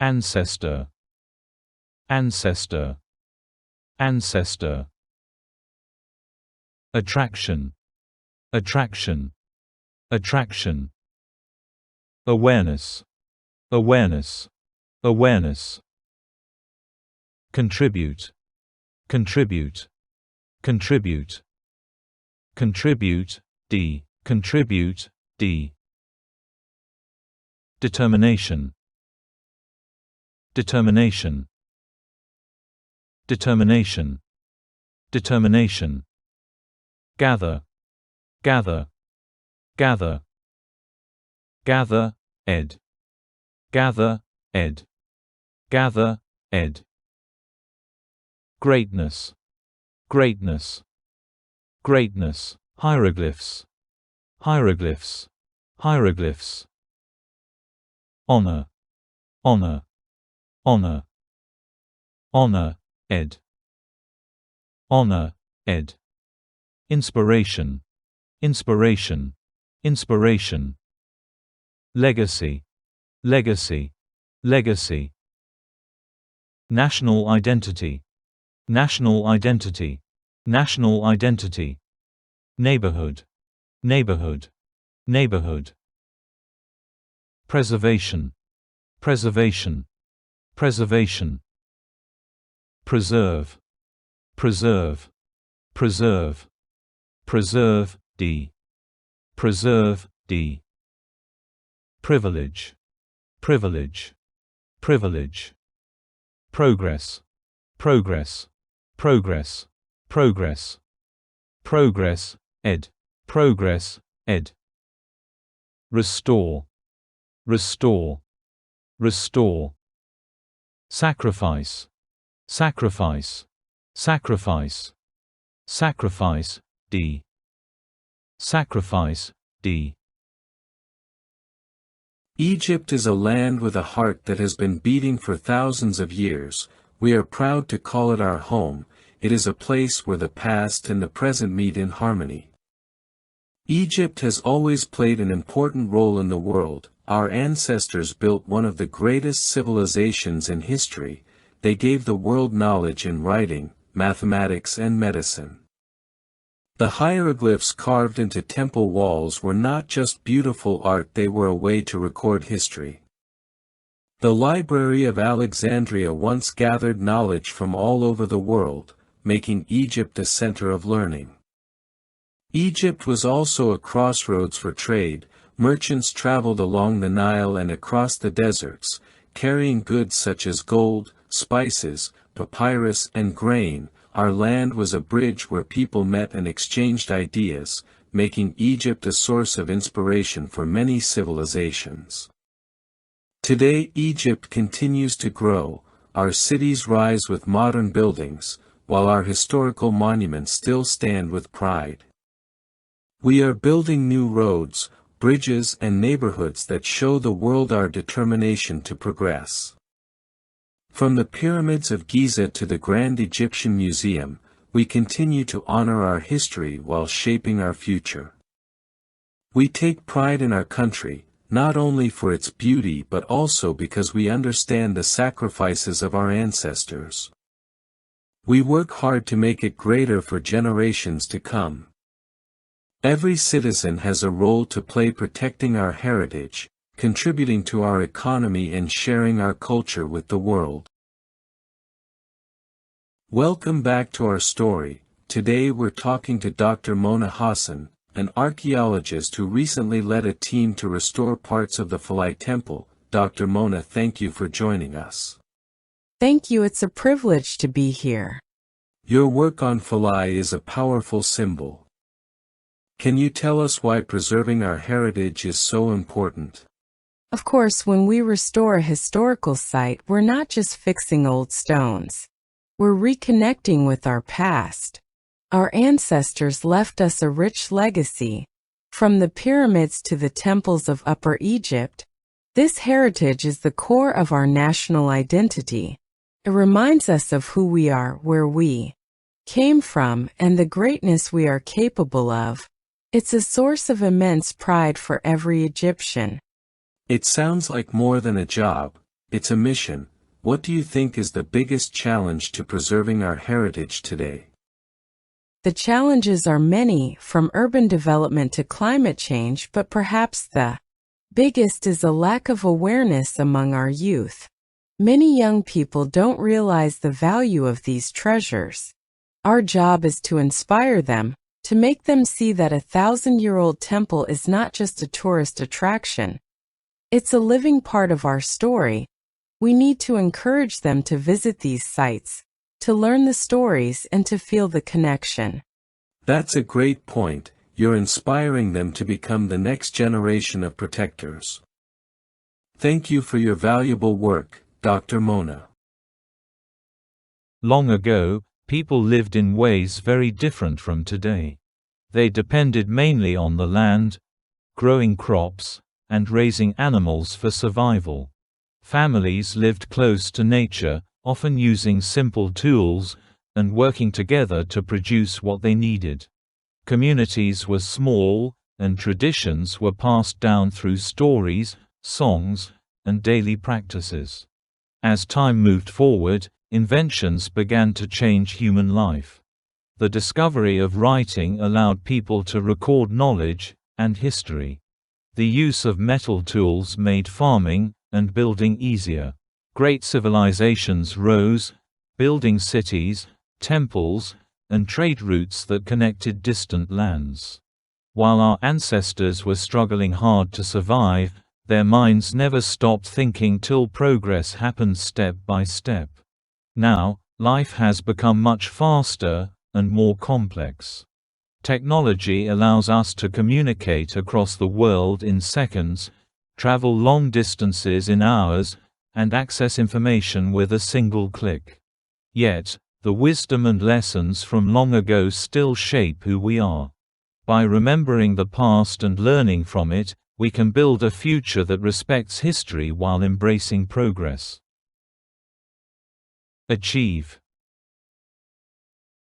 ancestor, ancestor, ancestor. Attraction, attraction, attraction. Awareness, awareness, awareness. Contribute, contribute, contribute. Contribute, contribute, Determination, determination, determination, determination. Gather, gather, gather. Gather, ed. Gather, ed. Gather, ed. Greatness, greatness, greatness. Hieroglyphs, hieroglyphs, hieroglyphs. Honor, honor, honor, honor, ed. Honor, ed. Inspiration, inspiration, inspiration. Legacy, legacy, legacy. National identity, national identity, national identity. Neighborhood, neighborhood, neighborhood. Preservation, preservation, preservation. Preserve, preserve, preserve, preserve, preserve, Privilege, privilege, privilege. Progress, progress, progress, progress. Progress, ed. Progress, ed. Restore, restore, restore. Sacrifice, sacrifice, sacrifice, sacrifice, sacrifice, Egypt is a land with a heart that has been beating for thousands of years. We are proud to call it our home. It is a place where the past and the present meet in harmony. Egypt has always played an important role in the world. Our ancestors built one of the greatest civilizations in history. They gave the world knowledge in writing, mathematics and medicine. The hieroglyphs carved into temple walls were not just beautiful art, they were a way to record history. The Library of Alexandria once gathered knowledge from all over the world, making Egypt a center of learning. Egypt was also a crossroads for trade. Merchants traveled along the Nile and across the deserts, carrying goods such as gold, spices, papyrus and grain. Our land was a bridge where people met and exchanged ideas, making Egypt a source of inspiration for many civilizations. Today Egypt continues to grow. Our cities rise with modern buildings, while our historical monuments still stand with pride. We are building new roads, bridges and neighborhoods that show the world our determination to progress. From the pyramids of Giza to the Grand Egyptian Museum, we continue to honor our history while shaping our future. We take pride in our country, not only for its beauty but also because we understand the sacrifices of our ancestors. We work hard to make it greater for generations to come. Every citizen has a role to play protecting our heritage, contributing to our economy and sharing our culture with the world. Welcome back to our story. Today we're talking to Dr. Mona Hassan, an archaeologist who recently led a team to restore parts of the Philae Temple. Dr. Mona, thank you for joining us. Thank you, it's a privilege to be here. Your work on Philae is a powerful symbol. Can you tell us why preserving our heritage is so important? Of course, when we restore a historical site, we're not just fixing old stones. We're reconnecting with our past. Our ancestors left us a rich legacy. From the pyramids to the temples of Upper Egypt, this heritage is the core of our national identity. It reminds us of who we are, where we came from, and the greatness we are capable of. It's a source of immense pride for every Egyptian. It sounds like more than a job. it's a mission. What do you think is the biggest challenge to preserving our heritage today? The challenges are many, from urban development to climate change, but perhaps the biggest is a lack of awareness among our youth. Many young people don't realize the value of these treasures. Our job is to inspire them, to make them see that a 1,000-year-old temple is not just a tourist attraction. It's a living part of our story. We need to encourage them to visit these sites, to learn the stories and to feel the connection. That's a great point. You're inspiring them to become the next generation of protectors. Thank you for your valuable work, Dr. Mona. Long ago, people lived in ways very different from today. They depended mainly on the land, growing crops, and raising animals for survival. Families lived close to nature, often using simple tools, and working together to produce what they needed. Communities were small, and traditions were passed down through stories, songs, and daily practices. As time moved forward, inventions began to change human life. The discovery of writing allowed people to record knowledge and history. The use of metal tools made farming and building easier. Great civilizations rose, building cities, temples, and trade routes that connected distant lands. While our ancestors were struggling hard to survive, their minds never stopped thinking till progress happened step by step. Now, life has become much faster and more complex. Technology allows us to communicate across the world in seconds, travel long distances in hours, and access information with a single click. Yet, the wisdom and lessons from long ago still shape who we are. By remembering the past and learning from it, we can build a future that respects history while embracing progress. Achieve.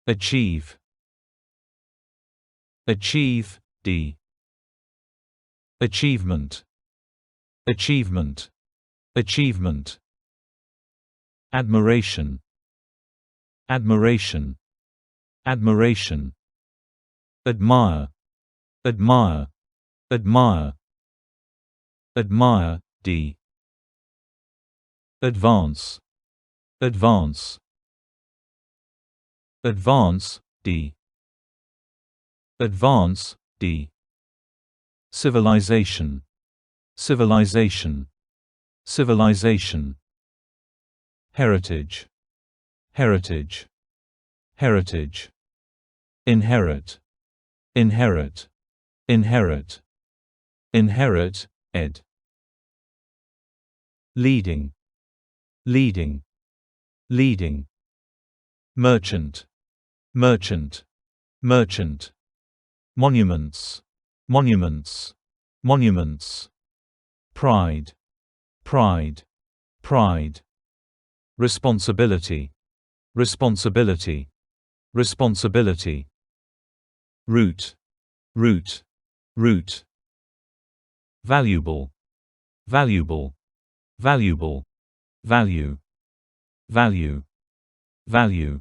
Achieve. Achieve, D. Achievement. Achievement. Achievement. Admiration. Admiration. Admiration. Admire. Admire. Admire. Admire, D. Advance. Advance. Advance, D. Advance, D. Civilization. Civilization. Civilization. Heritage. Heritage. Heritage. Inherit. Inherit. Inherit. Inherit, ed. Leading. Leading. Leading. Merchant. Merchant. Merchant. Monuments. Monuments. Monuments. Pride. Pride. Pride. Responsibility. Responsibility. Responsibility. Root. Root. Root. Valuable. Valuable. Valuable. Value. Value. Value.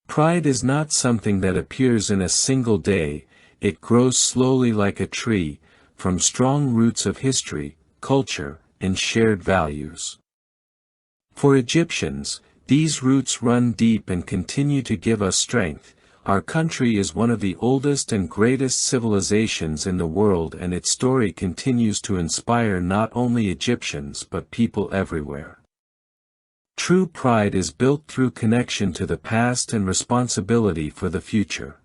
Pride is not something that appears in a single day. It grows slowly like a tree, from strong roots of history, culture, and shared values. For Egyptians, these roots run deep and continue to give us strength. Our country is one of the oldest and greatest civilizations in the world, and its story continues to inspire not only Egyptians but people everywhere. True pride is built through connection to the past and responsibility for the future.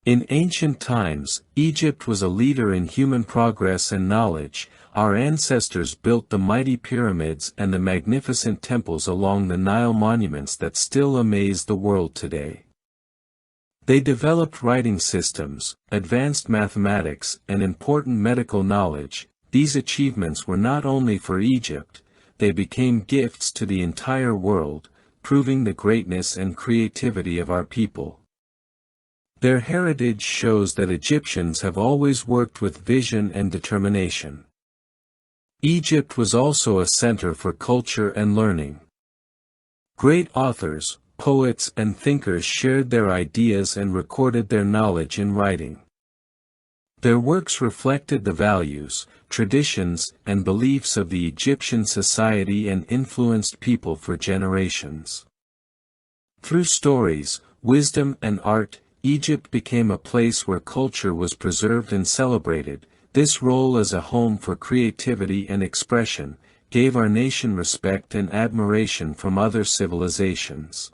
In ancient times, Egypt was a leader in human progress and knowledge. Our ancestors built the mighty pyramids and the magnificent temples along the Nile, monuments that still amaze the world today. They developed writing systems, advanced mathematics, and important medical knowledge. These achievements were not only for Egypt, they became gifts to the entire world, proving the greatness and creativity of our people. Their heritage shows that Egyptians have always worked with vision and determination. Egypt was also a center for culture and learning. Great authors, poets and thinkers shared their ideas and recorded their knowledge in writing. Their works reflected the values, traditions, and beliefs of the Egyptian society and influenced people for generations. Through stories, wisdom and art, Egypt became a place where culture was preserved and celebrated. This role as a home for creativity and expression gave our nation respect and admiration from other civilizations.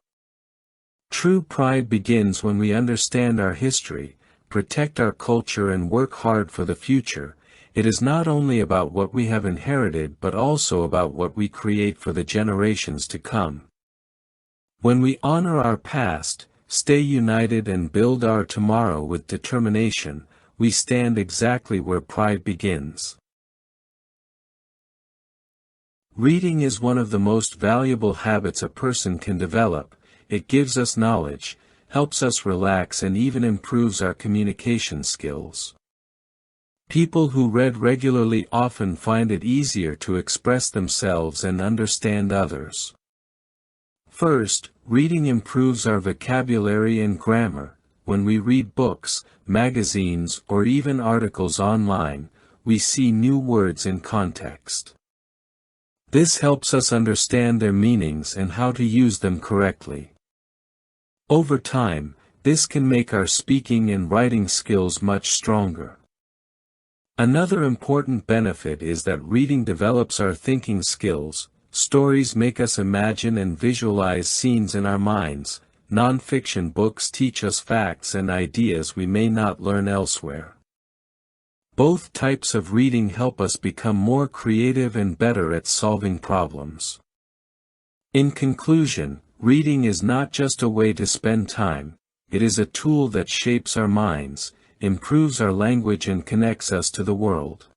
True pride begins when we understand our history, protect our culture and work hard for the future. It is not only about what we have inherited but also about what we create for the generations to come. When we honor our past, stay united and build our tomorrow with determination, we stand exactly where pride begins. Reading is one of the most valuable habits a person can develop. It gives us knowledge, helps us relax and even improves our communication skills. People who read regularly often find it easier to express themselves and understand others. First, reading improves our vocabulary and grammar. When we read books, magazines, or even articles online, we see new words in context. This helps us understand their meanings and how to use them correctly. Over time, this can make our speaking and writing skills much stronger. Another important benefit is that reading develops our thinking skills. Stories make us imagine and visualize scenes in our minds. Non-fiction books teach us facts and ideas we may not learn elsewhere. Both types of reading help us become more creative and better at solving problems. In conclusion, reading is not just a way to spend time, it is a tool that shapes our minds, improves our language and connects us to the world.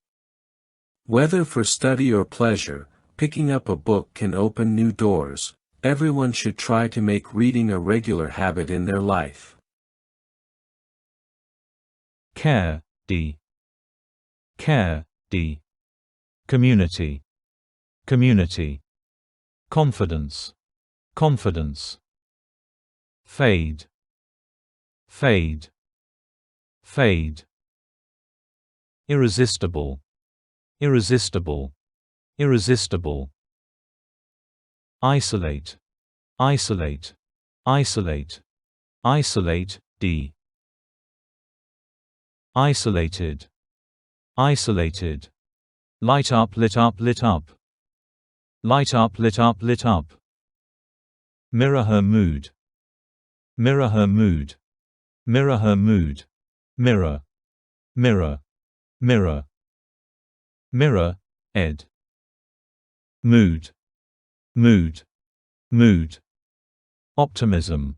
Whether for study or pleasure, picking up a book can open new doors. Everyone should try to make reading a regular habit in their life. Care, D. Care, D. Community. Community. Confidence. Confidence. Fade. Fade. Fade. Irresistible. Irresistible. Irresistible. Isolate. Isolate. Isolate. Isolate, D. Isolated. Isolated. Light up, lit up, lit up. Light up, lit up, lit up. Mirror her mood. Mirror her mood. Mirror her mood. Mirror. Mirror. Mirror. Mirror, ed. Mood. Mood. Mood. Optimism.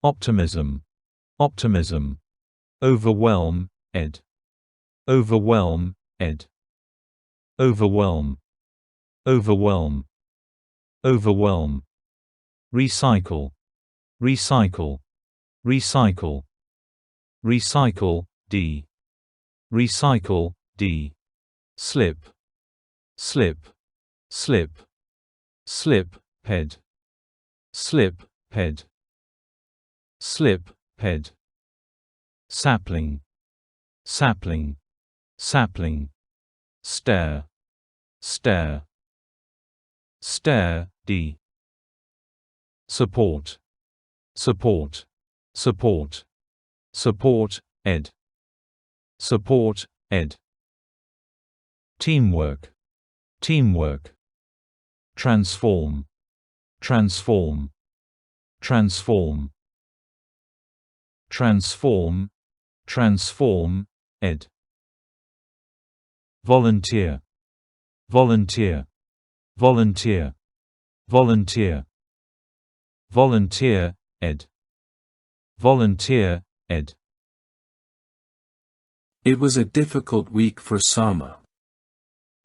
Optimism. Optimism. Overwhelm, ed. Overwhelm, ed. Overwhelm. Overwhelm. Overwhelm. Recycle. Recycle. Recycle. Recycle, D. Recycle, D. Slip. Slip. Slip. Slip, ped. Slip, ped. Slip, ped. Sapling. Sapling. Sapling. Stare. Stare. Stare, D. Support. Support. Support. Support, ed. Support, ed. Teamwork. Teamwork. Transform. Transform. Transform. Transform. Transform, ed. Volunteer. Volunteer. Volunteer. Volunteer. Volunteer, ed. Volunteer, ed. It was a difficult week for Sama.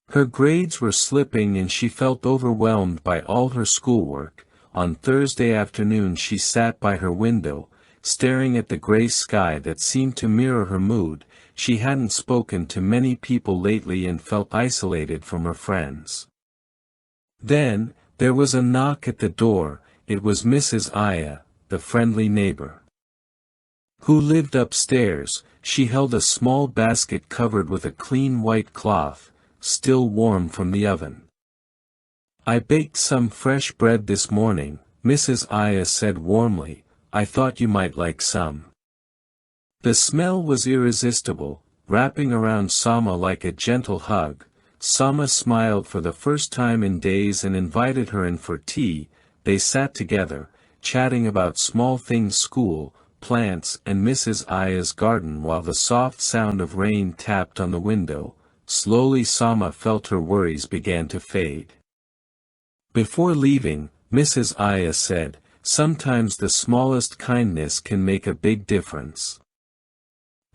Her grades were slipping and she felt overwhelmed by all her schoolwork. On Thursday afternoon she sat by her window, staring at the gray sky that seemed to mirror her mood. she hadn't spoken to many people lately and felt isolated from her friends. Then, there was a knock at the door. It was Mrs. Aya, the friendly neighbor, who lived upstairs. She held a small basket covered with a clean white cloth, still warm from the oven. "I baked some fresh bread this morning," Mrs. Aya said warmly. "I thought you might like some." The smell was irresistible, wrapping around Sama like a gentle hug. Sama smiled for the first time in days and invited her in for tea. They sat together, chatting about small things: school, plants, and Mrs. Aya's garden while the soft sound of rain tapped on the window. Slowly Sama felt her worries began to fade. Before leaving, Mrs. Aya said, "Sometimes the smallest kindness can make a big difference."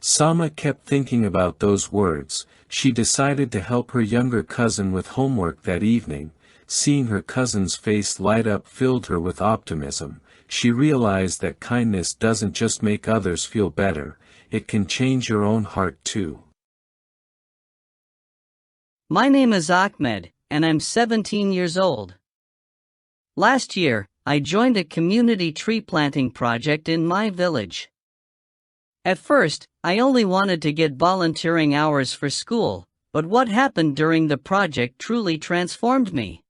Sama kept thinking about those words. She decided to help her younger cousin with homework that evening. Seeing her cousin's face light up filled her with optimism. She realized that kindness doesn't just make others feel better, it can change your own heart too. My name is Ahmed, and I'm 17 years old. Last year, I joined a community tree planting project in my village. At first, I only wanted to get volunteering hours for school, but what happened during the project truly transformed me.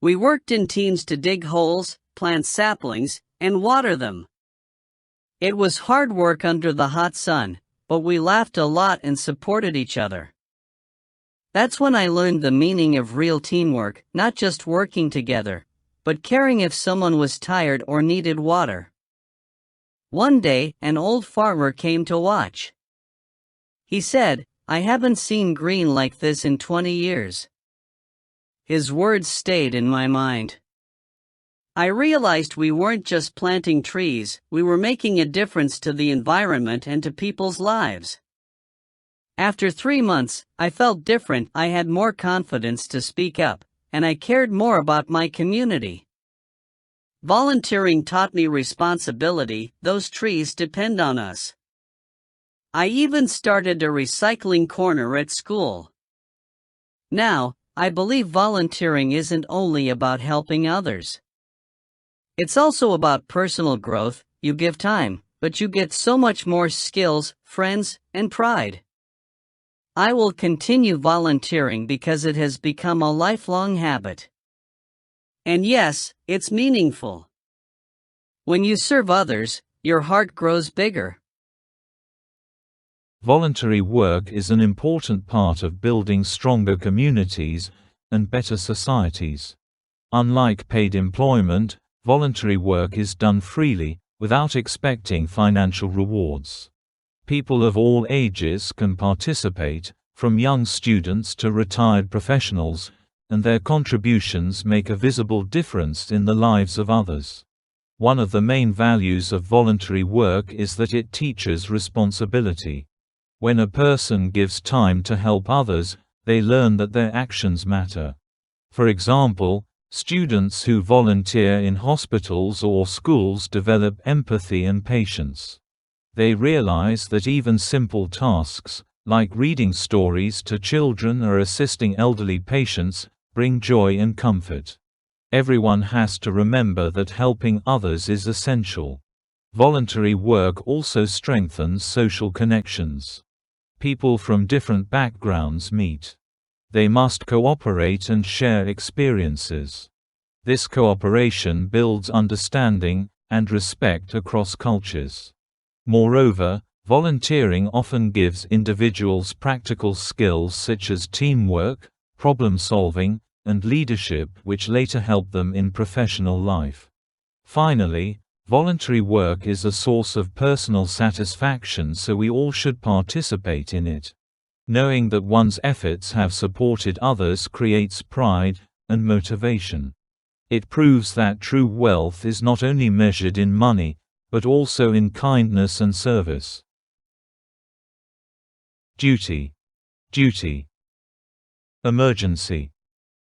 We worked in teams to dig holes, plant saplings, and water them. It was hard work under the hot sun, but we laughed a lot and supported each other. That's when I learned the meaning of real teamwork, not just working together, but caring if someone was tired or needed water. One day, an old farmer came to watch. He said, "I haven't seen green like this in 20 years. His words stayed in my mind. I realized we weren't just planting trees, we were making a difference to the environment and to people's lives. After 3 months, I felt different. I had more confidence to speak up, and I cared more about my community. Volunteering taught me responsibility. Those trees depend on us. I even started a recycling corner at school. Now, I believe volunteering isn't only about helping others. It's also about personal growth. You give time, but you get so much more: skills, friends, and pride. I will continue volunteering because it has become a lifelong habit. And yes, it's meaningful. When you serve others, your heart grows bigger. Voluntary work is an important part of building stronger communities and better societies. Unlike paid employment, voluntary work is done freely, without expecting financial rewards. People of all ages can participate, from young students to retired professionals, and their contributions make a visible difference in the lives of others. One of the main values of voluntary work is that it teaches responsibility. When a person gives time to help others, they learn that their actions matter. For example, students who volunteer in hospitals or schools develop empathy and patience. They realize that even simple tasks, like reading stories to children or assisting elderly patients, bring joy and comfort. Everyone has to remember that helping others is essential. Voluntary work also strengthens social connections. People from different backgrounds meet. They must cooperate and share experiences. This cooperation builds understanding and respect across cultures. Moreover, volunteering often gives individuals practical skills such as teamwork, problem-solving, and leadership, which later help them in professional life. Finally, voluntary work is a source of personal satisfaction, so we all should participate in it. Knowing that one's efforts have supported others creates pride and motivation. It proves that true wealth is not only measured in money, but also in kindness and service. Duty. Duty. Emergency.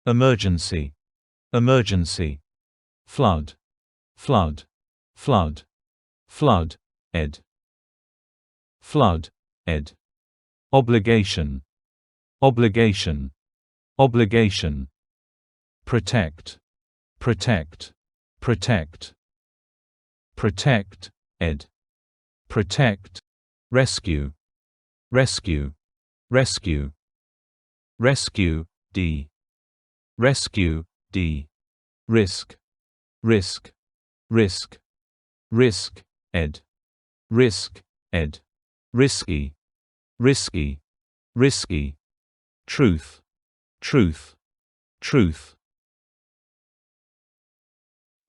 Emergency. Emergency. Flood. Flood. Flood. Flood. Ed. Flood. Ed. obligation, obligation, obligation. Protect, protect, protect, protect, ed. Protect, rescue, rescue, rescue, rescue, d. Rescue, d. Risk, risk, risk, risk, ed. Risk, ed. Risky, risky, risky. Truth, truth, truth.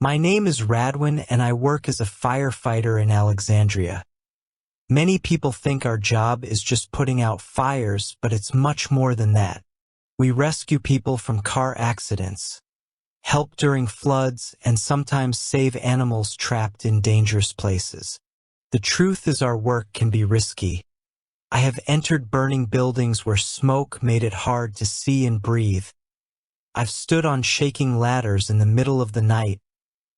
My name is Radwin and I work as a firefighter in Alexandria. Many people think our job is just putting out fires, but it's much more than that. We rescue people from car accidents, help during floods, and sometimes save animals trapped in dangerous places. The truth is our work can be risky. I have entered burning buildings where smoke made it hard to see and breathe. I've stood on shaking ladders in the middle of the night,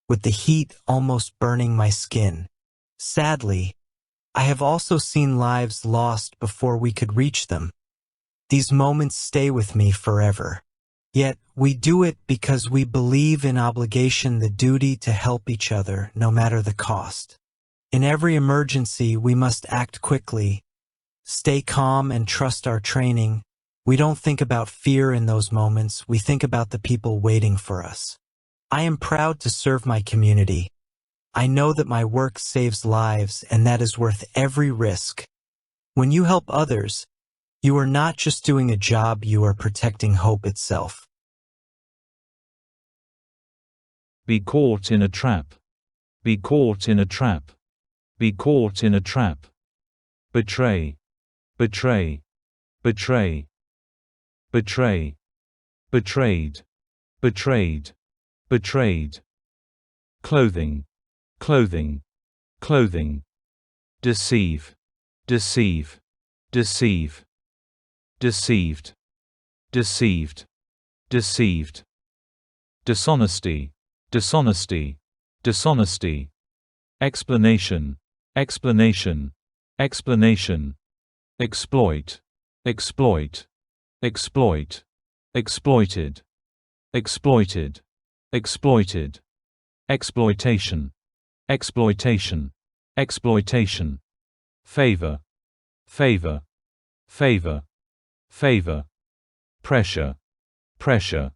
with the heat almost burning my skin. Sadly, I have also seen lives lost before we could reach them. These moments stay with me forever. Yet, we do it because we believe in obligation, the duty to help each other, no matter the cost. In every emergency, we must act quickly, stay calm, and trust our training. We don't think about fear in those moments, we think about the people waiting for us. I am proud to serve my community. I know that my work saves lives, and that is worth every risk. When you help others, you are not just doing a job, you are protecting hope itself. Be caught in a trap. Be caught in a trap. Be caught in a trap. Betray. Betray. Betray. Betray. Betrayed. Betrayed. Betrayed. Clothing. Clothing. Clothing. Deceive. Deceive. Deceive. Deceived. Deceived. Deceived. Dishonesty. Dishonesty. Dishonesty. Explanation. Explanation. Explanation. Exploit. Exploit. Exploit. Exploited. Exploited. Exploited. Exploitation. Exploitation. Exploitation. Favor. Favor. Favor. Favor. Pressure. Pressure.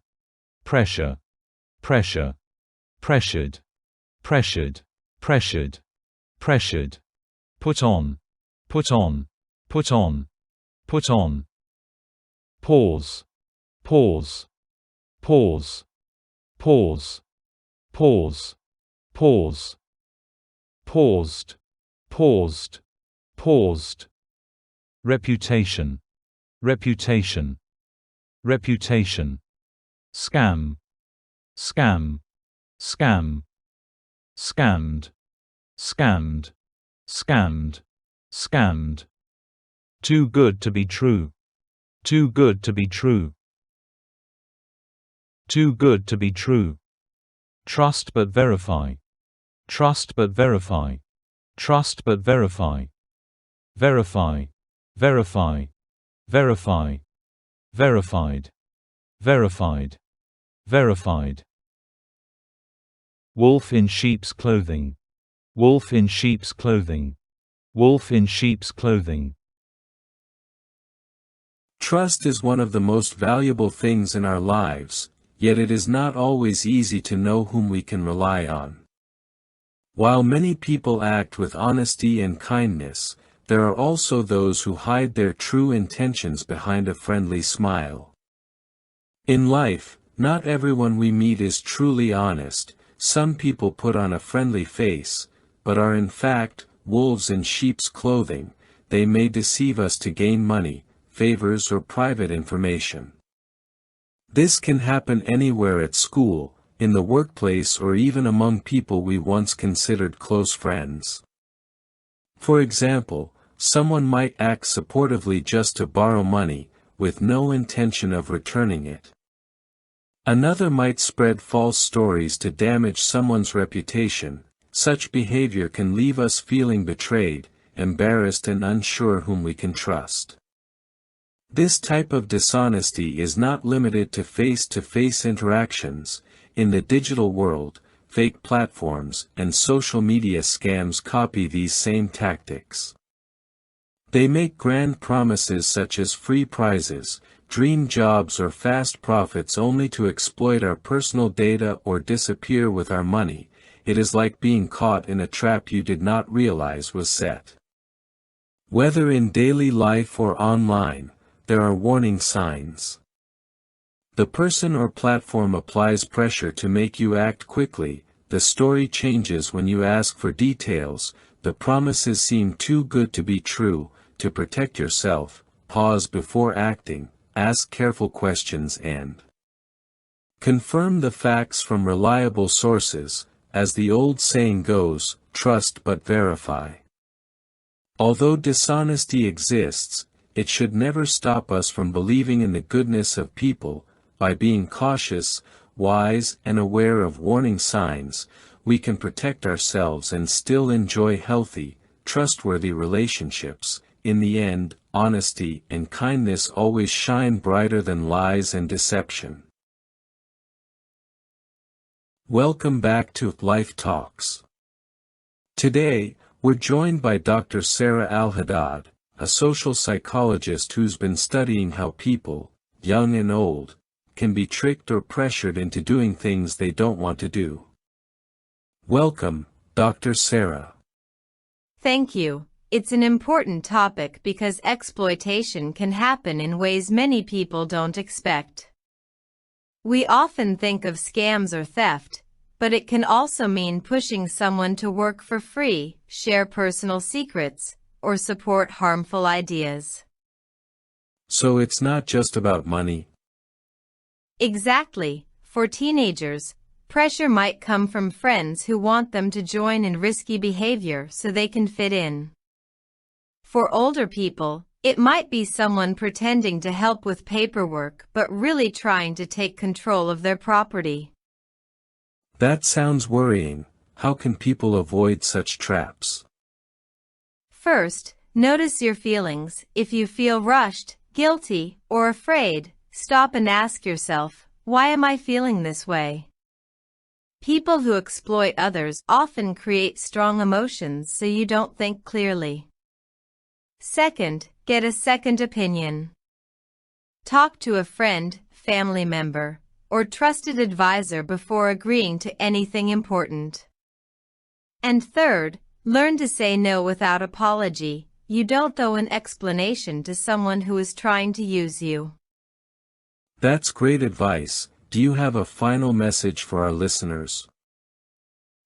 Pressure. Pressure. Pressured. Pressured. Pressured. Pressured. Put on. Put on. Put on. Put on. Pause. Pause. Pause. Pause. Pause. Pause. Paused. Paused. Paused. Reputation. Reputation. Reputation. Scam. Scam. Scam. Scammed. Scammed. Scammed. Scammed. Too good to be true. Too good to be true. Too good to be true. Trust but verify. Trust but verify. Trust but verify. Verify. Verify. Verify. Verified. Verified. Verified. Wolf in sheep's clothing. Wolf in sheep's clothing. Wolf in sheep's clothing. Trust is one of the most valuable things in our lives, yet it is not always easy to know whom we can rely on. While many people act with honesty and kindness, there are also those who hide their true intentions behind a friendly smile. In life, not everyone we meet is truly honest. Some people put on a friendly face, but are in fact wolves in sheep's clothing. They may deceive us to gain money, favors, or private information. This can happen anywhere, at school, in the workplace, or even among people we once considered close friends. For example, someone might act supportively just to borrow money, with no intention of returning it. Another might spread false stories to damage someone's reputation. Such behavior can leave us feeling betrayed, embarrassed, and unsure whom we can trust. This type of dishonesty is not limited to face-to-face interactions. In the digital world, fake platforms and social media scams copy these same tactics. They make grand promises such as free prizes, dream jobs or fast profits only to exploit our personal data or disappear with our money. It is like being caught in a trap you did not realize was set. Whether in daily life or online, there are warning signs. The person or platform applies pressure to make you act quickly, the story changes when you ask for details, the promises seem too good to be true. To protect yourself, pause before acting, ask careful questions and confirm the facts from reliable sources. As the old saying goes, trust but verify. Although dishonesty exists, it should never stop us from believing in the goodness of people. By being cautious, wise, and aware of warning signs, we can protect ourselves and still enjoy healthy, trustworthy relationships. In the end, honesty and kindness always shine brighter than lies and deception. Welcome back to Life Talks. Today, we're joined by Dr. Sarah Al-Haddad, a social psychologist who's been studying how people, young and old, can be tricked or pressured into doing things they don't want to do. Welcome, Dr. Sarah. Thank you. It's an important topic because exploitation can happen in ways many people don't expect. We often think of scams or theft, but it can also mean pushing someone to work for free, share personal secrets, or support harmful ideas. So it's not just about money? Exactly. For teenagers, pressure might come from friends who want them to join in risky behavior so they can fit in. For older people, it might be someone pretending to help with paperwork but really trying to take control of their property. That sounds worrying. How can people avoid such traps? First, notice your feelings. If you feel rushed, guilty, or afraid, stop and ask yourself, why am I feeling this way? People who exploit others often create strong emotions so you don't think clearly. Second, get a second opinion. Talk to a friend, family member, or trusted advisor before agreeing to anything important. And third, learn to say no without apology. You don't owe an explanation to someone who is trying to use you. That's great advice. Do you have a final message for our listeners?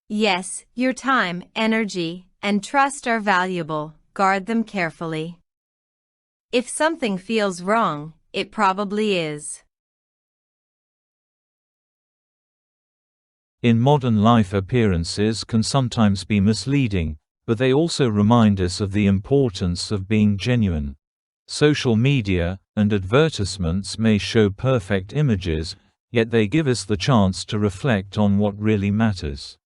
Yes, your time, energy, and trust are valuable. Guard them carefully. If something feels wrong, it probably is. In modern life, appearances can sometimes be misleading, but they also remind us of the importance of being genuine. Social media and advertisements may show perfect images, yet they give us the chance to reflect on what really matters.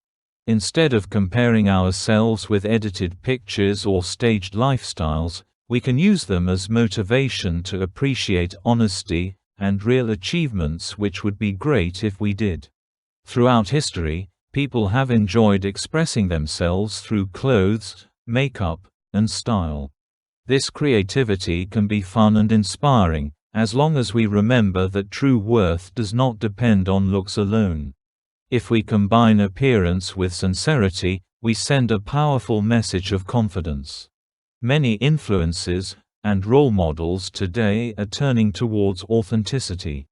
Instead of comparing ourselves with edited pictures or staged lifestyles, we can use them as motivation to appreciate honesty and real achievements, which would be great if we did. Throughout history, people have enjoyed expressing themselves through clothes, makeup, and style. This creativity can be fun and inspiring, as long as we remember that true worth does not depend on looks alone. If we combine appearance with sincerity, we send a powerful message of confidence. Many influencers and role models today are turning towards authenticity.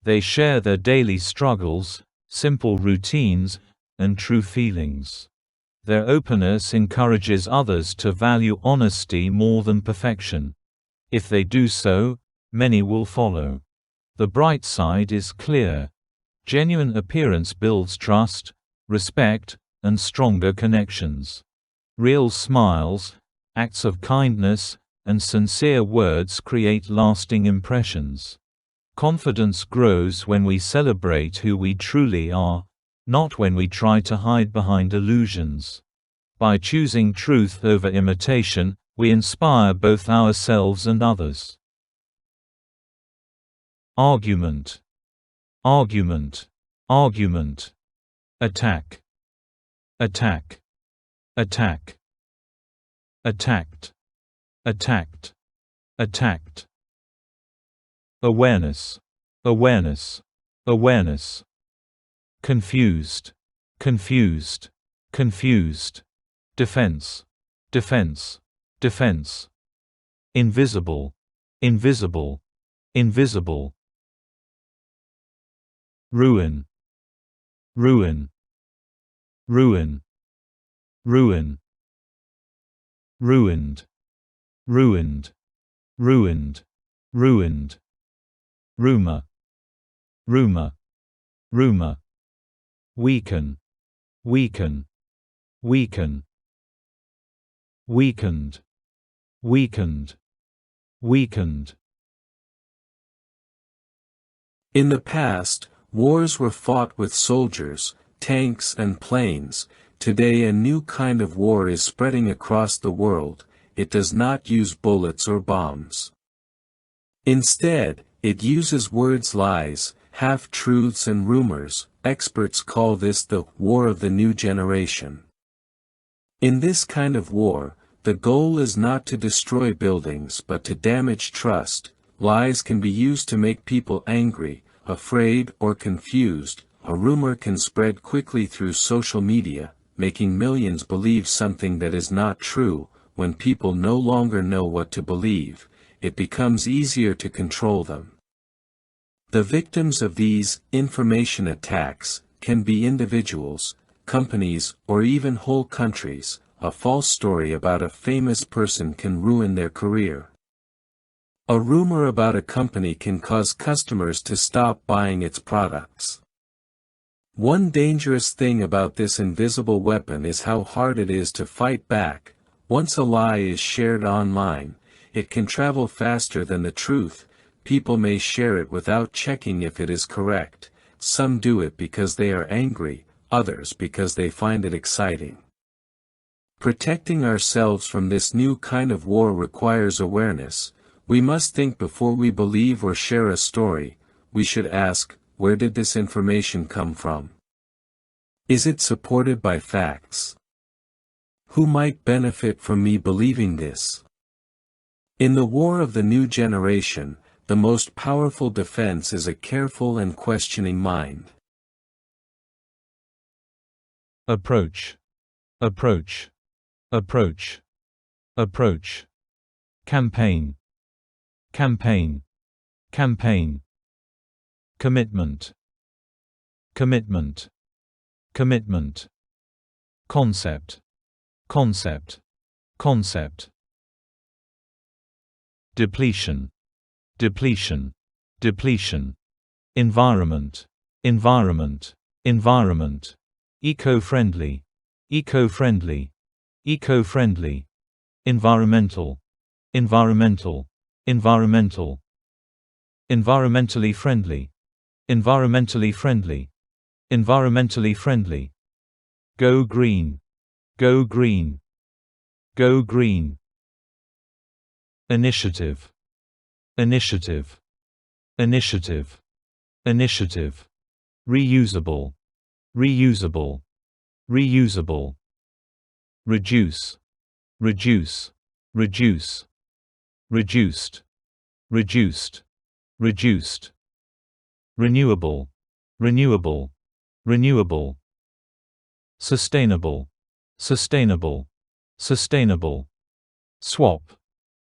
They share their daily struggles, simple routines, and true feelings. Their openness encourages others to value honesty more than perfection. If they do so, many will follow. The bright side is clear. Genuine appearance builds trust, respect, and stronger connections. Real smiles, acts of kindness, and sincere words create lasting impressions. Confidence grows when we celebrate who we truly are, not when we try to hide behind illusions. By choosing truth over imitation, we inspire both ourselves and others. argument, argument, argument, attack, attack, attack, attacked, attacked, attacked, awareness, awareness, awareness, confused, confused, confused, defense, defense, defense, invisible, invisible, invisible, ruin, ruin, ruin, ruin, ruined, ruined, ruined, ruined, rumor, rumor, rumor, weaken, weaken, weaken, weakened, weakened, weakened. In the past, wars were fought with soldiers, tanks and planes. Today a new kind of war is spreading across the world. It does not use bullets or bombs. Instead, it uses words, lies, half-truths and rumors. Experts call this the war of the new generation. In this kind of war, the goal is not to destroy buildings but to damage trust. Lies can be used to make people angry, afraid or confused. A rumor can spread quickly through social media, making millions believe something that is not true. When people no longer know what to believe, it becomes easier to control them. The victims of these information attacks can be individuals, companies, or even whole countries. A false story about a famous person can ruin their career. A rumor about a company can cause customers to stop buying its products. One dangerous thing about this invisible weapon is how hard it is to fight back. Once a lie is shared online, it can travel faster than the truth. People may share it without checking if it is correct. Some do it because they are angry, others because they find it exciting. Protecting ourselves from this new kind of war requires awareness. We must think before we believe or share a story. We should ask, where did this information come from? Is it supported by facts? Who might benefit from me believing this? In the war of the new generation, the most powerful defense is a careful and questioning mind. Approach, approach, approach, approach, campaign, campaign, campaign, commitment, commitment, commitment, concept, concept, concept, depletion, depletion, depletion, environment, environment, environment, eco-friendly, eco-friendly, eco-friendly, environmental, environmental, environmental, environmentally friendly, environmentally friendly, environmentally friendly, go green, go green, go green, initiative, initiative, initiative, initiative, reusable, reusable, reusable, reduce, reduce, reduce, reduced, reduced, reduced, renewable, renewable, renewable, sustainable, sustainable, sustainable, swap,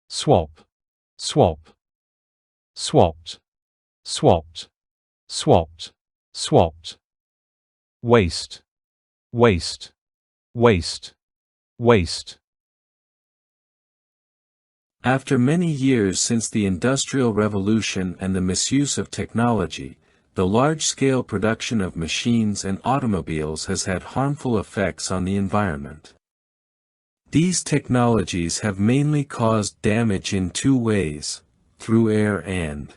swap, swap, swapped, swapped, swapped, swapped, waste, waste, waste, waste. After many years since the Industrial Revolution and the misuse of technology, the large-scale production of machines and automobiles has had harmful effects on the environment. These technologies have mainly caused damage in two ways: through air and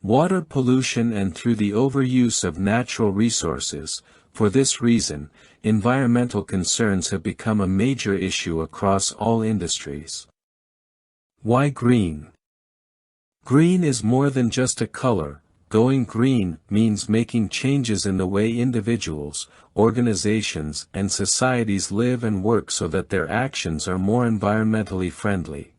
water pollution and through the overuse of natural resources. For this reason, environmental concerns have become a major issue across all industries. Why green? Green is more than just a color. Going green means making changes in the way individuals, organizations, and societies live and work so that their actions are more environmentally friendly.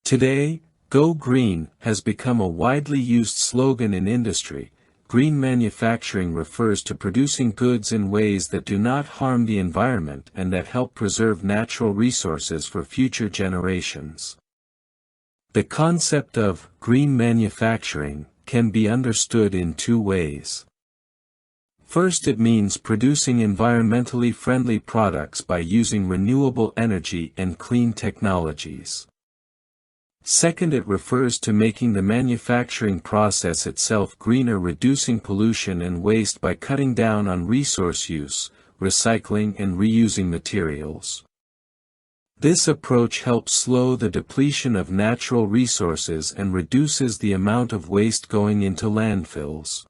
Today, "Go Green" has become a widely used slogan in industry. Green manufacturing refers to producing goods in ways that do not harm the environment and that help preserve natural resources for future generations. The concept of green manufacturing can be understood in two ways. First, it means producing environmentally friendly products by using renewable energy and clean technologies. Second, it refers to making the manufacturing process itself greener, reducing pollution and waste by cutting down on resource use, recycling and reusing materials. This approach helps slow the depletion of natural resources and reduces the amount of waste going into landfills.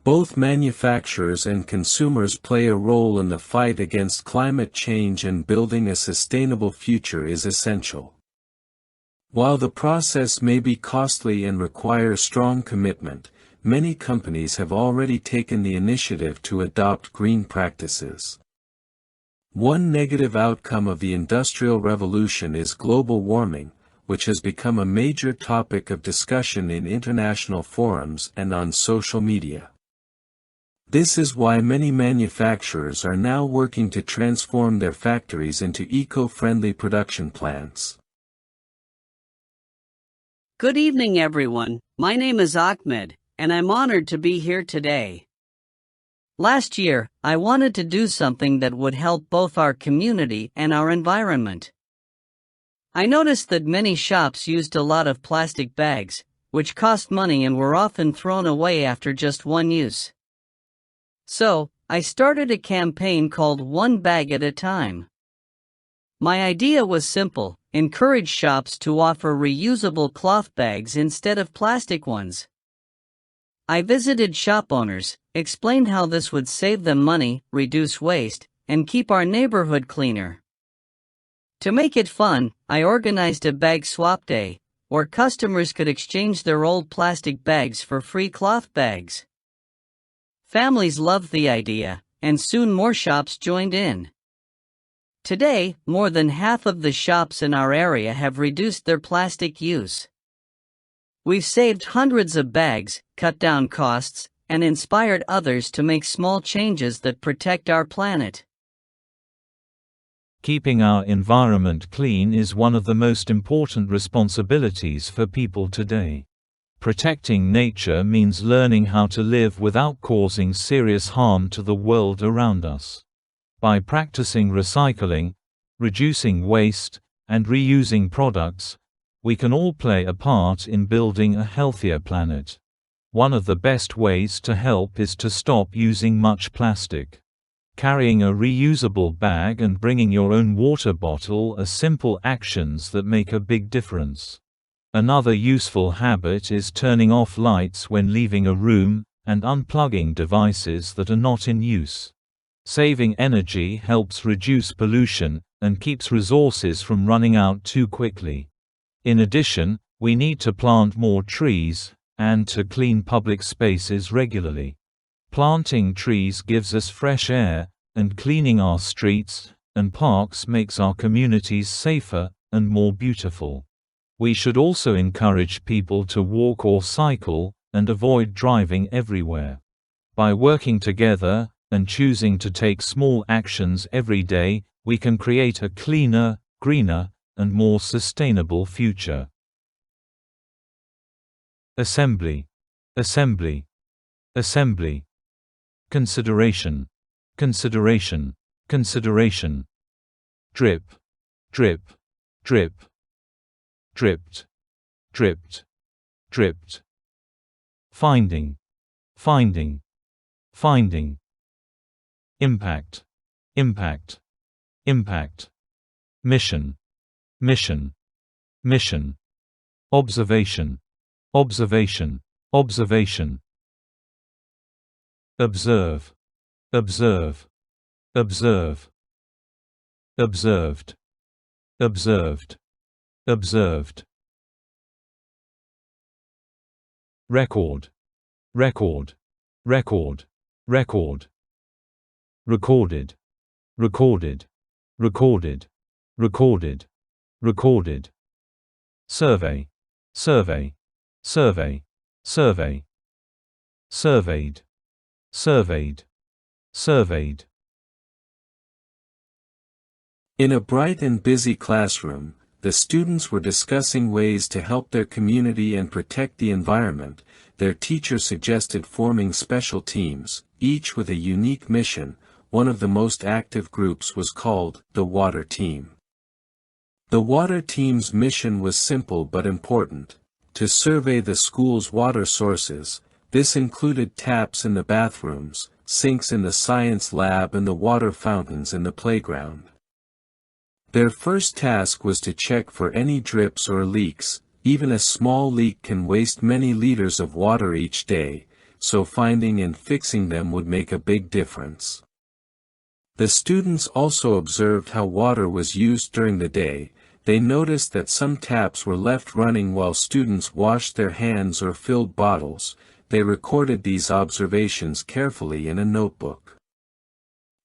Both manufacturers and consumers play a role in the fight against climate change, and building a sustainable future is essential. While the process may be costly and require strong commitment, many companies have already taken the initiative to adopt green practices. One negative outcome of the Industrial Revolution is global warming, which has become a major topic of discussion in international forums and on social media. This is why many manufacturers are now working to transform their factories into eco-friendly production plants. Good evening, everyone. My name is Ahmed, and I'm honored to be here today. Last year, I wanted to do something that would help both our community and our environment. I noticed that many shops used a lot of plastic bags, which cost money and were often thrown away after just one use. So, I started a campaign called One Bag at a Time. My idea was simple: encourage shops to offer reusable cloth bags instead of plastic ones. I visited shop owners, explained how this would save them money, reduce waste, and keep our neighborhood cleaner. To make it fun, I organized a bag swap day, where customers could exchange their old plastic bags for free cloth bags. Families loved the idea, and soon more shops joined in. Today, more than half of the shops in our area have reduced their plastic use. We've saved hundreds of bags, cut down costs, and inspired others to make small changes that protect our planet. Keeping our environment clean is one of the most important responsibilities for people today. Protecting nature means learning how to live without causing serious harm to the world around us. By practicing recycling, reducing waste, and reusing products, we can all play a part in building a healthier planet. One of the best ways to help is to stop using much plastic. Carrying a reusable bag and bringing your own water bottle are simple actions that make a big difference. Another useful habit is turning off lights when leaving a room, and unplugging devices that are not in use. Saving energy helps reduce pollution, and keeps resources from running out too quickly. In addition, we need to plant more trees, and to clean public spaces regularly. Planting trees gives us fresh air, and cleaning our streets and parks makes our communities safer and more beautiful. We should also encourage people to walk or cycle, and avoid driving everywhere. By working together, and choosing to take small actions every day, we can create a cleaner, greener, and more sustainable future. Assembly. Assembly. Assembly. Consideration. Consideration. Consideration. Drip. Drip. Drip. Dripped. Dripped. Dripped. Finding. Finding. Finding. Impact. Impact. Impact. Mission. Mission. Mission. Observation. Observation. Observation. Observe. Observe. Observe. Observed. Observed. Observed. record, record, record, record. Recorded, recorded, recorded, recorded, recorded. Survey, survey, survey, survey. Surveyed, surveyed, surveyed. In a bright and busy classroom, the students were discussing ways to help their community and protect the environment. Their teacher suggested forming special teams, each with a unique mission. One of the most active groups was called the Water Team. The Water Team's mission was simple but important: to survey the school's water sources. This included taps in the bathrooms, sinks in the science lab, and the water fountains in the playground. Their first task was to check for any drips or leaks. Even a small leak can waste many liters of water each day, so finding and fixing them would make a big difference. The students also observed how water was used during the day. They noticed that some taps were left running while students washed their hands or filled bottles. They recorded these observations carefully in a notebook.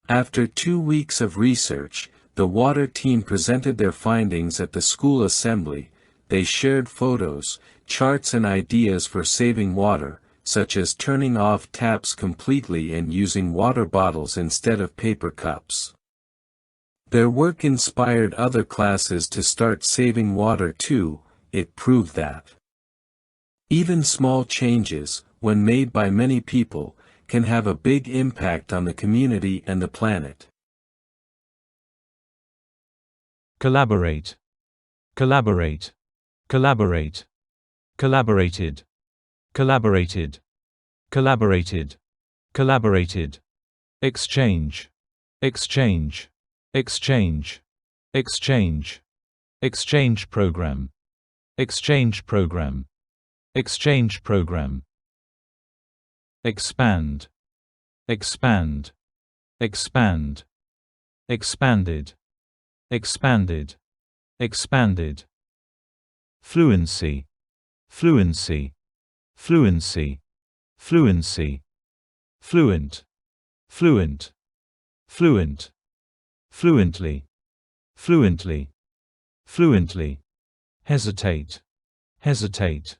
After 2 weeks of research, the Water Team presented their findings at the school assembly. They shared photos, charts, and ideas for saving water, such as turning off taps completely and using water bottles instead of paper cups. Their work inspired other classes to start saving water too. It proved that even small changes, when made by many people, can have a big impact on the community and the planet. Collaborate, collaborate, collaborate, collaborated, collaborated, collaborated, collaborated. Exchange, exchange, exchange, exchange, exchange program, exchange program, exchange program. Expand, expand, expand, expanded, expanded, expanded. Fluency, fluency, fluency, fluency. Fluent, fluent, fluent, fluently, fluently, fluently. Hesitate, hesitate,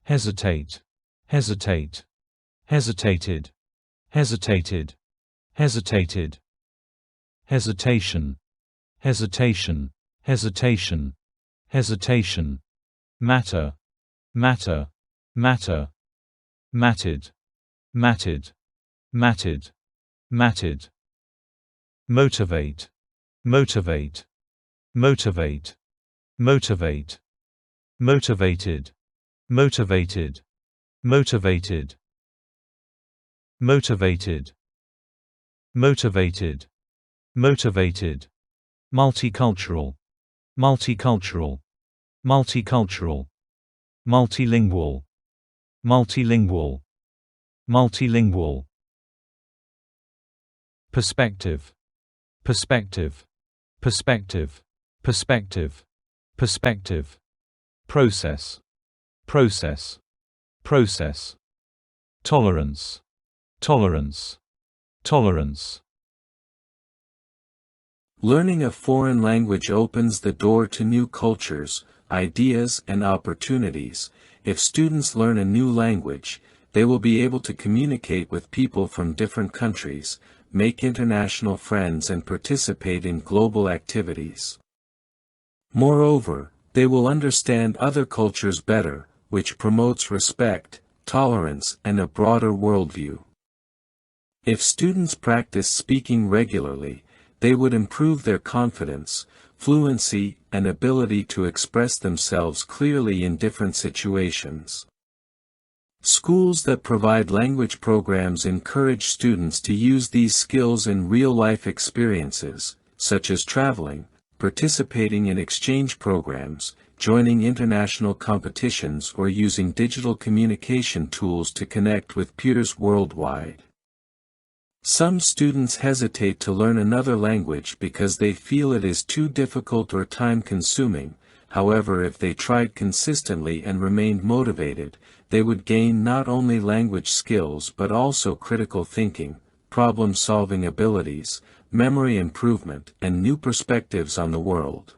hesitate, hesitate, hesitated, hesitated, hesitated. Hesitation, hesitation, hesitation, hesitation. Matter, matter, matter. Matted, matted, matted, matted. Motivate, motivate, motivate, motivate. Motivated, motivated, motivated. Motivated, motivated, motivated. Multicultural, multicultural, multicultural. Multilingual, multilingual, multilingual. Perspective, perspective, perspective, perspective, perspective. Process, process, process. Tolerance, tolerance, tolerance. Learning a foreign language opens the door to new cultures, ideas, and opportunities. If students learn a new language, they will be able to communicate with people from different countries, make international friends, and participate in global activities. Moreover, they will understand other cultures better, which promotes respect, tolerance, and a broader worldview. If students practice speaking regularly, they would improve their confidence, fluency, and ability to express themselves clearly in different situations. Schools that provide language programs encourage students to use these skills in real-life experiences, such as traveling, participating in exchange programs, joining international competitions, or using digital communication tools to connect with peers worldwide. Some students hesitate to learn another language because they feel it is too difficult or time-consuming. However, if they tried consistently and remained motivated, they would gain not only language skills but also critical thinking, problem-solving abilities, memory improvement, and new perspectives on the world.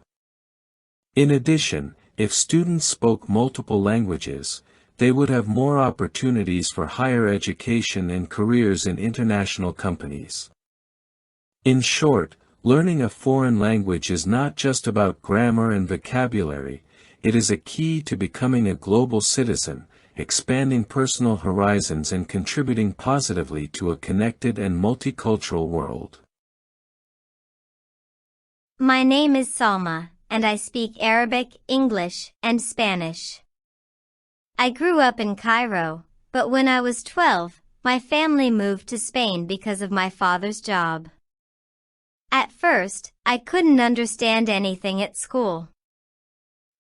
In addition, if students spoke multiple languages, they would have more opportunities for higher education and careers in international companies. In short, learning a foreign language is not just about grammar and vocabulary, it is a key to becoming a global citizen, expanding personal horizons and contributing positively to a connected and multicultural world. My name is Salma, and I speak Arabic, English, and Spanish. I grew up in Cairo, but when I was 12, my family moved to Spain because of my father's job. At first, I couldn't understand anything at school.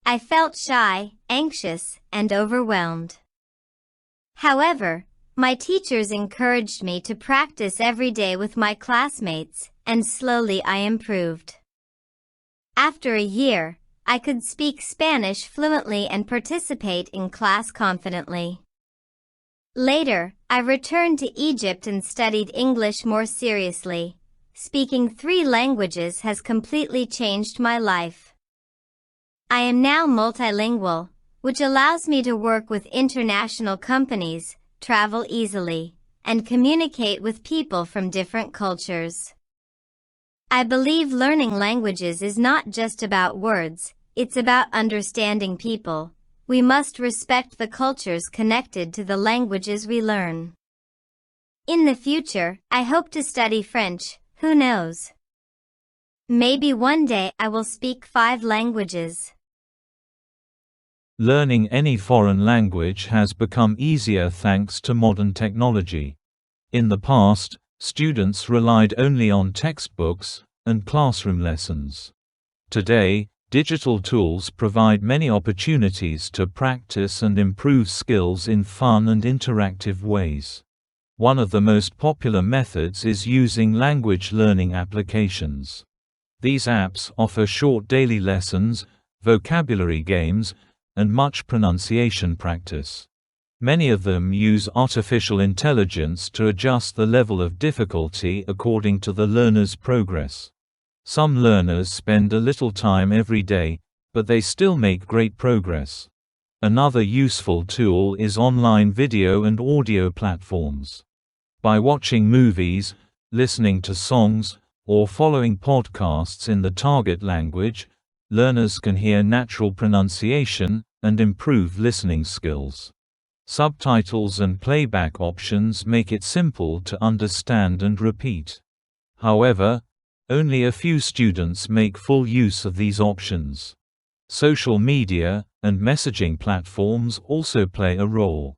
I felt shy, anxious, and overwhelmed. However, my teachers encouraged me to practice every day with my classmates, and slowly I improved. After a year, I could speak Spanish fluently and participate in class confidently. Later, I returned to Egypt and studied English more seriously. Speaking 3 languages has completely changed my life. I am now multilingual, which allows me to work with international companies, travel easily, and communicate with people from different cultures. I believe learning languages is not just about words, it's about understanding people. We must respect the cultures connected to the languages we learn. In the future, I hope to study French. Who knows? Maybe one day I will speak 5 languages. Learning any foreign language has become easier thanks to modern technology. In the past, students relied only on textbooks and classroom lessons. Today, digital tools provide many opportunities to practice and improve skills in fun and interactive ways. One of the most popular methods is using language learning applications. These apps offer short daily lessons, vocabulary games, and much pronunciation practice. Many of them use artificial intelligence to adjust the level of difficulty according to the learner's progress. Some learners spend a little time every day, but they still make great progress. Another useful tool is online video and audio platforms. By watching movies, listening to songs, or following podcasts in the target language, learners can hear natural pronunciation and improve listening skills. Subtitles and playback options make it simple to understand and repeat. However, only a few students make full use of these options. Social media and messaging platforms also play a role.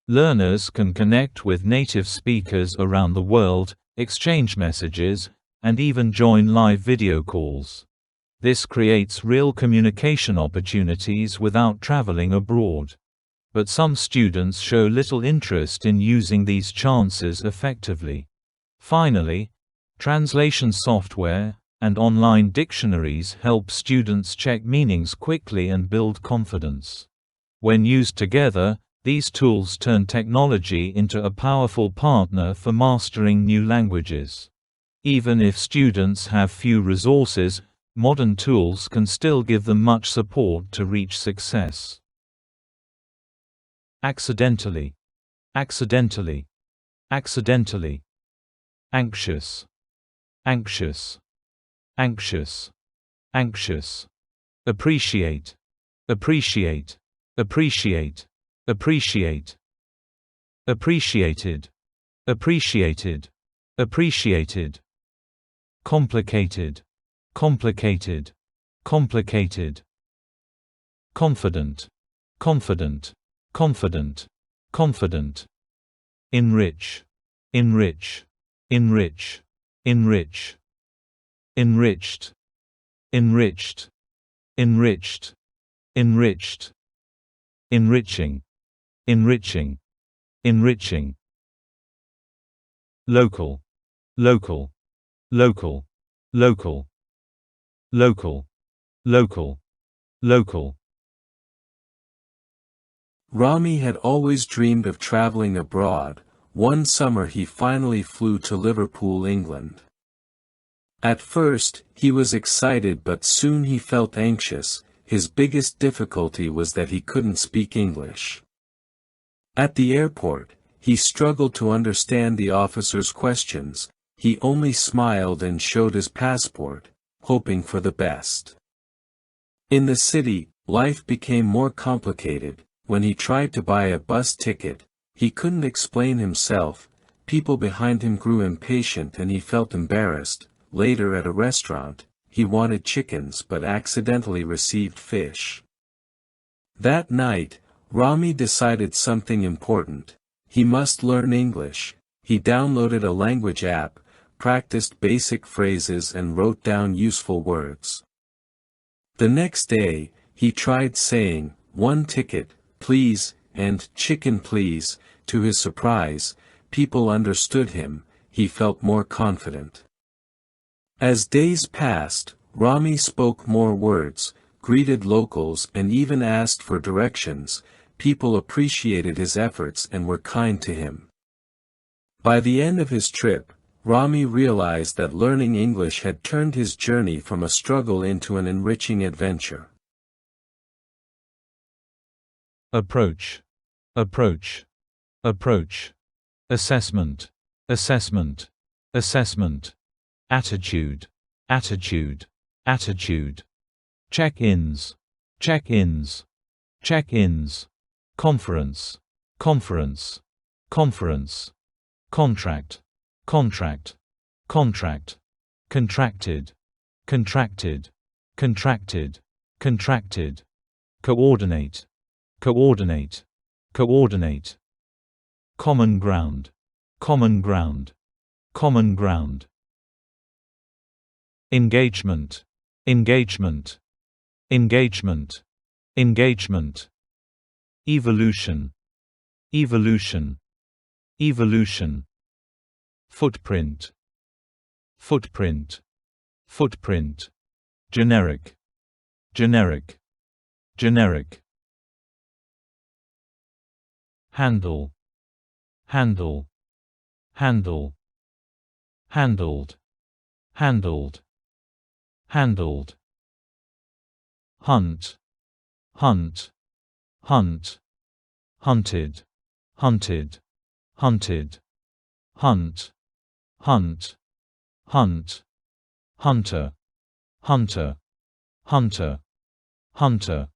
Learners can connect with native speakers around the world, exchange messages, and even join live video calls. This creates real communication opportunities without traveling abroad. But some students show little interest in using these chances effectively. Finally, translation software and online dictionaries help students check meanings quickly and build confidence. When used together, these tools turn technology into a powerful partner for mastering new languages. Even if students have few resources, modern tools can still give them much support to reach success. Accidentally. Accidentally. Accidentally. Anxious. Anxious. Anxious. Anxious. Appreciate. Appreciate. Appreciate. Appreciate. Appreciated. Appreciated. Appreciated. Complicated. Complicated. Complicated. Confident. Confident. Confident. Confident. Enrich. Enrich. Enrich. Enrich. Enriched. Enriched. Enriched. Enriched. Enriching. Enriching. Enriching. Local. Local. Local. Local. Local. Local. local. Rami had always dreamed of traveling abroad. One summer he finally flew to Liverpool, England. At first, he was excited, but soon he felt anxious. His biggest difficulty was that he couldn't speak English. At the airport, he struggled to understand the officer's questions. He only smiled and showed his passport, hoping for the best. In the city, life became more complicated. When he tried to buy a bus ticket, he couldn't explain himself. People behind him grew impatient and he felt embarrassed. Later at a restaurant, he wanted chickens but accidentally received fish. That night, Rami decided something important. He must learn English. He downloaded a language app, practiced basic phrases and wrote down useful words. The next day, he tried saying, "One ticket, please," and "chicken please." To his surprise, people understood him. He felt more confident. As days passed, Rami spoke more words, greeted locals and even asked for directions. People appreciated his efforts and were kind to him. By the end of his trip, Rami realized that learning English had turned his journey from a struggle into an enriching adventure. Approach, approach, approach. Assessment, assessment, assessment. Attitude, attitude, attitude. Check-ins, check-ins, check-ins. Conference, conference, conference. Contract, contract, contract. Contracted, contracted, contracted, contracted. Coordinate, coordinate, coordinate. Common ground, common ground, common ground. Engagement, engagement, engagement, engagement. Evolution, evolution, evolution. Footprint, footprint, footprint. Generic, generic, generic. Handle, handle, handle. Handled, handled, handled. Hunt, hunt, hunt. Hunted, hunted, hunted. Hunt, hunt, hunt. Hunter, hunter, hunter, hunter.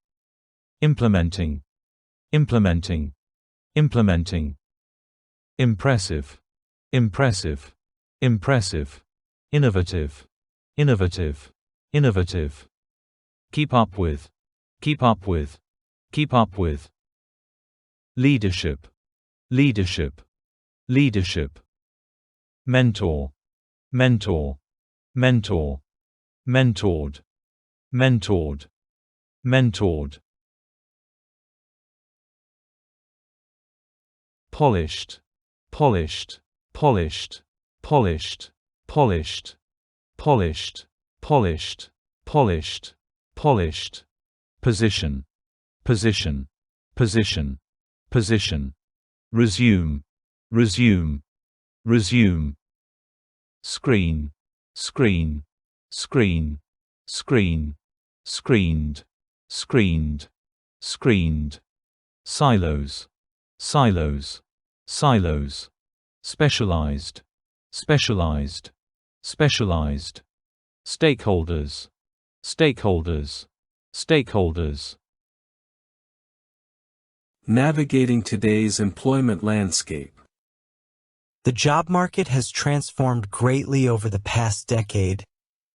Implementing, implementing, implementing. Impressive, impressive, impressive. Innovative, innovative, innovative. Keep up with, keep up with, keep up with. Leadership, leadership, leadership. Mentor, mentor, mentor. Mentored, mentored, mentored. Polished, polished, polished, polished, polished, polished, polished, polished, polished. Position, position, position, position. Resume, resume, resume. Screen, screen, screen, screen. Screened, screened, screened. Silos, silos, silos. Specialized, specialized, specialized. Stakeholders, stakeholders, stakeholders. Navigating today's employment landscape. The job market has transformed greatly over the past decade.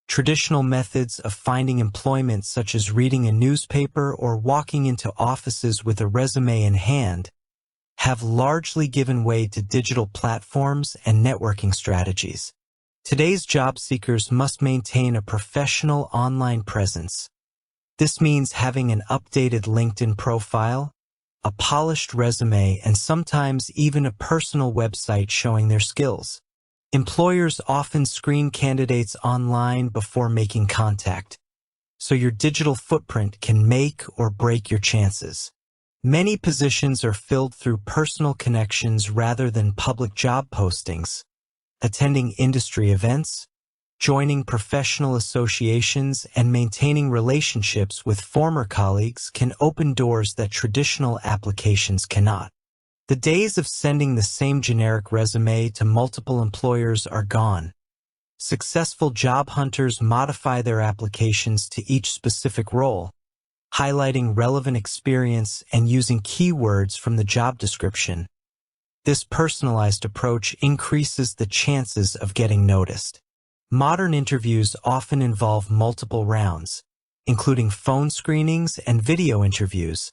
Traditional methods of finding employment, such as reading a newspaper or walking into offices with a resume in hand, have largely given way to digital platforms and networking strategies. Today's job seekers must maintain a professional online presence. This means having an updated LinkedIn profile, a polished resume, and sometimes even a personal website showing their skills. Employers often screen candidates online before making contact. so your digital footprint can make or break your chances. Many positions are filled through personal connections rather than public job postings. Attending industry events, joining professional associations, and maintaining relationships with former colleagues can open doors that traditional applications cannot. The days of sending the same generic resume to multiple employers are gone. Successful job hunters modify their applications to each specific role, highlighting relevant experience and using keywords from the job description. This personalized approach increases the chances of getting noticed. Modern interviews often involve multiple rounds, including phone screenings and video interviews.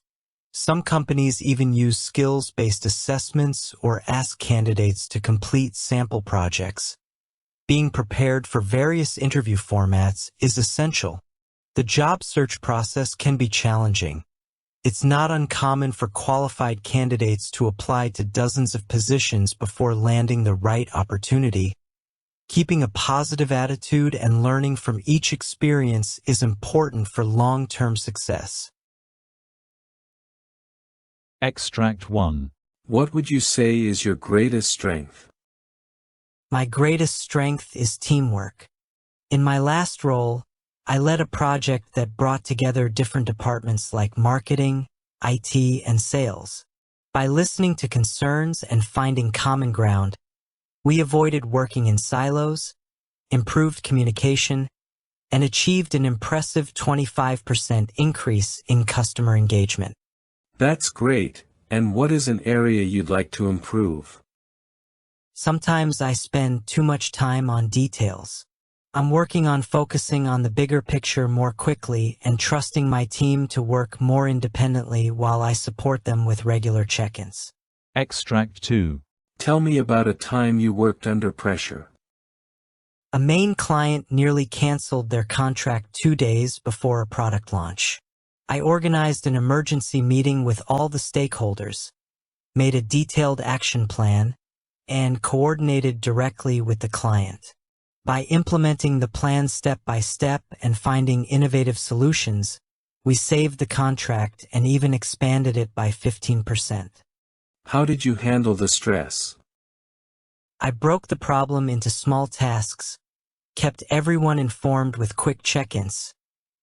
Some companies even use skills-based assessments or ask candidates to complete sample projects. Being prepared for various interview formats is essential. The job search process can be challenging. It's not uncommon for qualified candidates to apply to dozens of positions before landing the right opportunity. Keeping a positive attitude and learning from each experience is important for long-term success. Extract 1. What would you say is your greatest strength? My greatest strength is teamwork. In my last role, I led a project that brought together different departments like marketing, IT, and sales. By listening to concerns and finding common ground, we avoided working in silos, improved communication, and achieved an impressive 25% increase in customer engagement. That's great. And what is an area you'd like to improve? Sometimes I spend too much time on details. I'm working on focusing on the bigger picture more quickly and trusting my team to work more independently while I support them with regular check-ins. Extract 2. Tell me about a time you worked under pressure. A main client nearly canceled their contract 2 days before a product launch. I organized an emergency meeting with all the stakeholders, made a detailed action plan, and coordinated directly with the client. By implementing the plan step by step and finding innovative solutions, we saved the contract and even expanded it by 15%. How did you handle the stress? I broke the problem into small tasks, kept everyone informed with quick check-ins,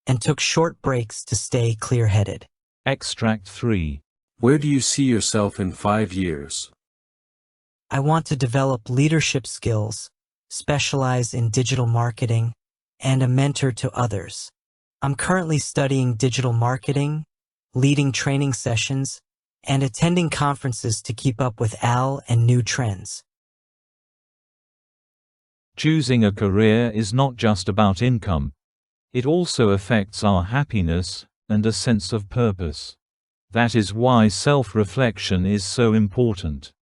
and took short breaks to stay clear-headed. Extract 3. Where do you see yourself in 5 years? I want to develop leadership skills, specialize in digital marketing, and a mentor to others. I'm currently studying digital marketing, leading training sessions, and attending conferences to keep up with AL and new trends. Choosing a career is not just about income. It also affects our happiness and a sense of purpose. That is why self-reflection is so important.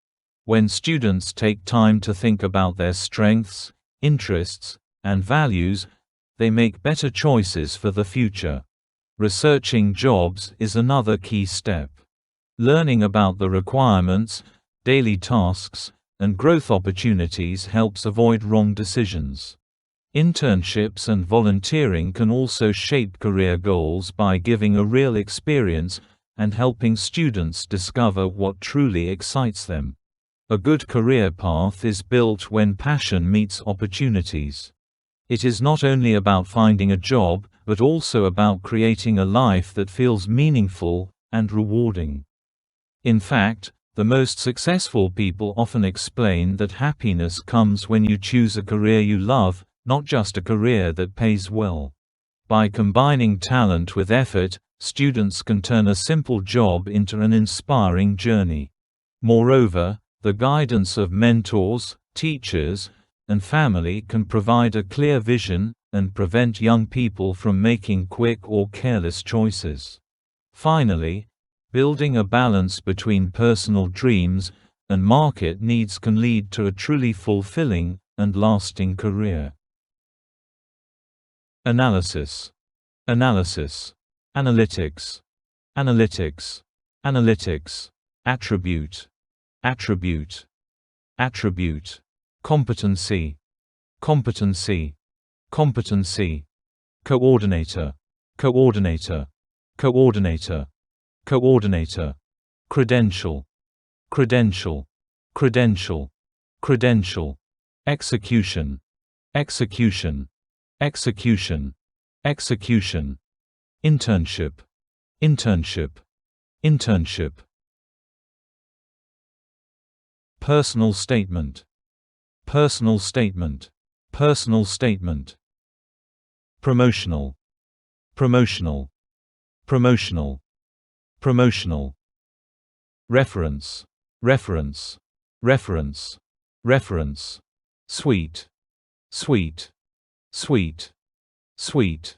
When students take time to think about their strengths, interests, and values, they make better choices for the future. Researching jobs is another key step. Learning about the requirements, daily tasks, and growth opportunities helps avoid wrong decisions. Internships and volunteering can also shape career goals by giving a real experience and helping students discover what truly excites them. A good career path is built when passion meets opportunities. It is not only about finding a job, but also about creating a life that feels meaningful and rewarding. In fact, the most successful people often explain that happiness comes when you choose a career you love, not just a career that pays well. By combining talent with effort, students can turn a simple job into an inspiring journey. Moreover, the guidance of mentors, teachers, and family can provide a clear vision and prevent young people from making quick or careless choices. Finally, building a balance between personal dreams and market needs can lead to a truly fulfilling and lasting career. Analysis. Analysis. Analytics. Analytics. Analytics. Attribute. Attribute. Attribute. Competency. Competency. Competency. Coordinator. coordinator, coordinator, coordinator, credential, credential, credential, credential, execution, execution, execution, execution, internship, internship, internship. Personal statement, personal statement, personal statement. Promotional, promotional, promotional, promotional. Reference, reference, reference, reference. Sweet, sweet, sweet, sweet.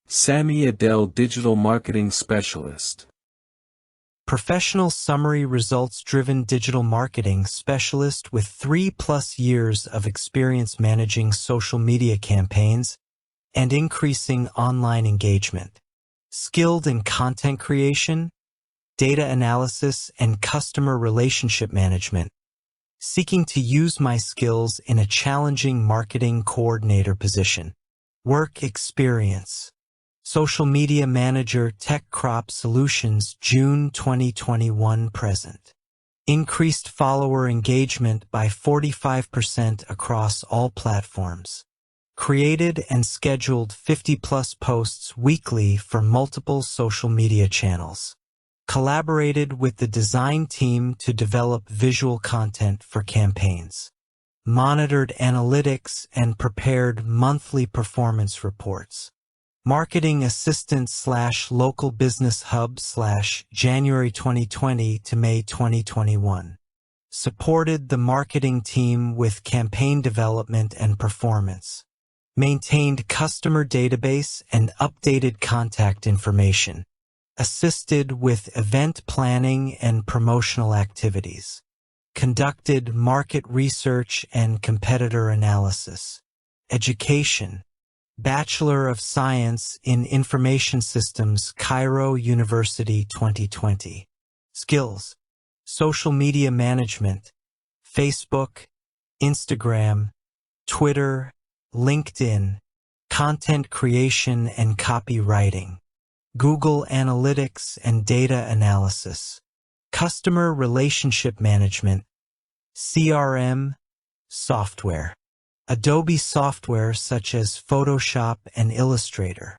Sammy Adele, Digital Marketing Specialist. Professional summary results-driven digital marketing specialist with 3+ years of experience managing social media campaigns and increasing online engagement. Skilled in content creation, data analysis, and customer relationship management. Seeking to use my skills in a challenging marketing coordinator position. Work experience. Social Media Manager, Tech Crop Solutions, June 2021 present. Increased follower engagement by 45% across all platforms. Created and scheduled 50+ posts weekly for multiple social media channels. Collaborated with the design team to develop visual content for campaigns. Monitored analytics and prepared monthly performance reports. Marketing Assistant / Local Business Hub / January 2020 to May 2021. Supported the marketing team with campaign development and performance. Maintained customer database and updated contact information. Assisted with event planning and promotional activities. Conducted market research and competitor analysis. Education. Bachelor of Science in Information Systems, Cairo University 2020. Skills: social media management, Facebook, Instagram, Twitter, LinkedIn, content creation and copywriting, Google Analytics and data analysis, customer relationship management, CRM, software. Adobe software such as Photoshop and Illustrator.